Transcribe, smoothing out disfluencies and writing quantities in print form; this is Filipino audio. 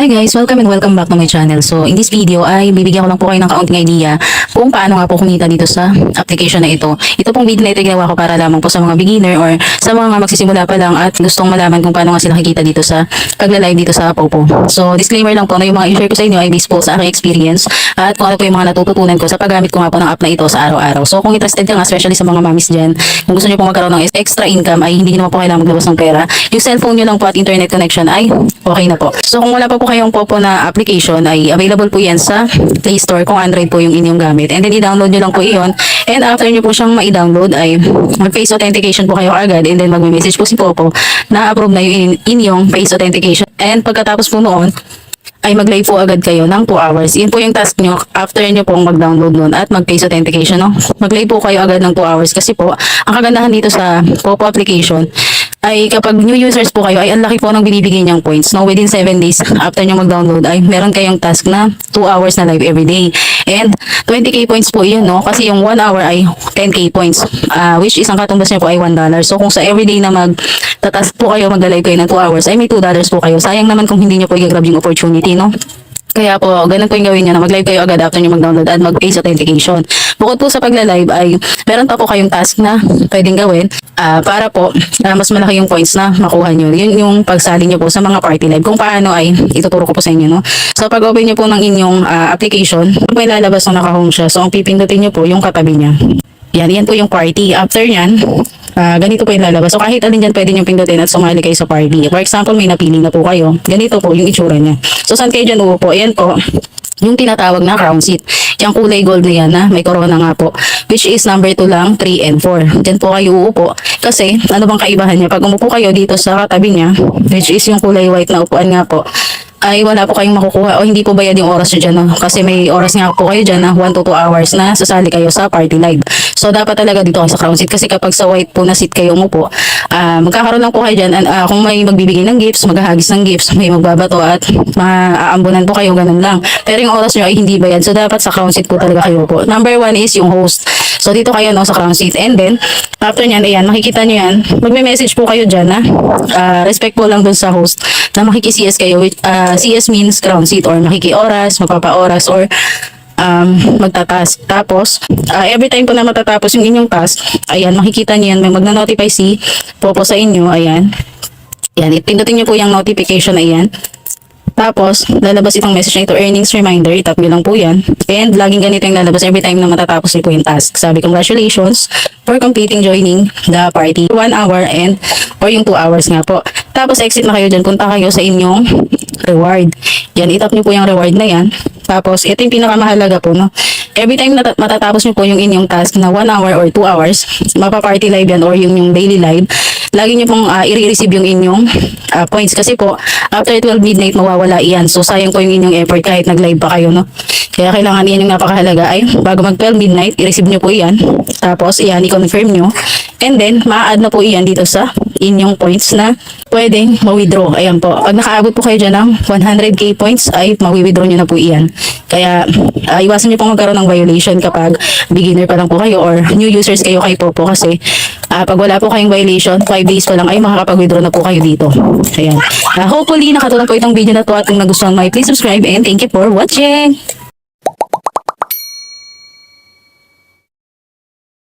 Hi guys, welcome and welcome back to my channel. So in this video ay bibigyan ko lang po kayo ng kaunting idea kung paano nga po kumita dito sa application na ito. Ito pong video na ito ginawa ko para lamang po sa mga beginner or sa mga magsisimula pa lang at gustong malaman kung paano nga sila kikita dito sa pagla-live dito sa Popo. So disclaimer lang po na yung mga i-share ko sa inyo ay based po sa aking experience at kung ano po yung mga natututunan ko sa paggamit ko nga po ng app na ito sa araw-araw. So kung interested ka nga, especially sa mga mamis dyan, kung gusto nyo po magkaroon ng extra income ay hindi nyo naman po kailangan maglabas ng pera. Yung cellphone nyo lang po at internet connection ay okay na po. So kung wala pa po kayong Popo na application ay available po yan sa Play Store kung Android po yung inyong gamit. And then i-download nyo lang po iyon. And after nyo po siyang ma-download ay mag-face authentication po kayo agad and then mag-message po si Popo na approve na yung inyong face authentication. And pagkatapos po noon ay mag-live po agad kayo ng 2 hours. Yun po yung task nyo after nyo pong mag-download nun at mag-face authentication. No? Mag-live po kayo agad ng 2 hours kasi po ang kagandahan dito sa Popo application ay kapag new users po kayo ay ang laki po ng binibigay niyang points. No, within 7 days after nyo mag-download ay meron kayong task na 2 hours na live everyday. And 20k points po yun, no? Kasi yung 1 hour ay 10k points. Which is ang katumbas niya po ay $1. So kung sa everyday na mag-task po kayo, mag-live kayo ng 2 hours ay may $2 po kayo. Sayang naman kung hindi nyo po i-grab yung opportunity, no? Kaya po, ganun po yung gawin nyo na mag-live kayo agad after nyo mag-download at mag-face authentication. Bukod po sa pagla-live ay meron pa po kayong task na pwedeng gawin para po mas malaki yung points na makuha nyo. Yun yung pagsali nyo po sa mga party live. Kung paano ay ituturo ko po sa inyo. No? So pag open nyo po ng inyong application, may lalabas na naka-home siya. So ang pipindutin nyo po yung katabi niya. Yan po yung party. After yan, ganito po yung lalabas. So kahit alin dyan pwede nyo pindutin at sumali kayo sa party. For example, may napili na po kayo. Ganito po yung itsura niya. So saan kayo dyan uupo? Ayan po, yung tinatawag na crown seat. Yung kulay gold na yan na may corona nga po. Which is number 2 lang, 3 and 4. Dyan po kayo uupo. Kasi ano bang kaibahan niya? Pag umupo kayo dito sa katabi niya, which is yung kulay white na upuan nga po, ay wala po kayong makukuha o hindi po bayad yung oras nyo dyan. No? Kasi may oras nga po kayo dyan na 1 to 2 hours na sasali kayo sa party live. So dapat talaga dito kayo sa crown seat kasi kapag sa white po na seat kayo umupo, magkakaroon lang po kayo dyan. Kung may magbibigay ng gifts, maghahagis ng gifts, may magbabato at maaambunan po kayo, ganun lang. Pero yung oras nyo ay hindi bayad. So dapat sa crown seat po talaga kayo po. Number 1 is yung host. So dito kayo no, sa crown seat. And then, after nyan, ayan, makikita nyo yan. Magme-message po kayo dyan na respectful lang dun sa host na makiki-CS kayo. CS means crown seat or makiki-oras, magpapa-oras or magta-task. Tapos, every time po na matatapos yung inyong task, ayan, makikita nyo yan. May magna-notify si Popo sa inyo. Ayan. Ayan, pindutin nyo po yung notification na yan. Tapos, lalabas itong message na ito, earnings reminder, itap nyo lang po yan. And laging ganito yung lalabas every time na matatapos nyo po yung task. Sabi, congratulations for completing joining the party. 1 hour and or yung 2 hours nga po. Tapos, exit na kayo dyan. Punta kayo sa inyong reward. Yan, itap nyo po yung reward na yan. Tapos, ito yung pinakamahalaga po, no? Every time na matatapos nyo po yung inyong task na 1 hour or 2 hours, mapa-party live yan or yung daily live, lagi nyo pong i-receive yung inyong points. Kasi po, after 12 midnight, mawawala iyan. So, sayang po yung inyong effort kahit nag-live pa kayo, no? Kaya kailangan yan yung napakahalaga ay bago mag 12 midnight, i-receive nyo po iyan. Tapos, iyan, i-confirm nyo. And then, ma-add na po iyan dito sa inyong points na pwedeng ma-withdraw. Ayan po. Pag nakaabot po kayo dyan ng 100k points, ay ma-withdraw nyo na po iyan. Kaya, iwasan nyo pong magkaroon ng violation kapag beginner pa lang po kayo or new users kayo kay Popo kasi pag wala po kayong violation, 5 days pa lang ay makakapag-withdraw na po kayo dito. Ayan. Hopefully, nakatulong po itong video na to at kung nagustuhan mo, please subscribe and thank you for watching!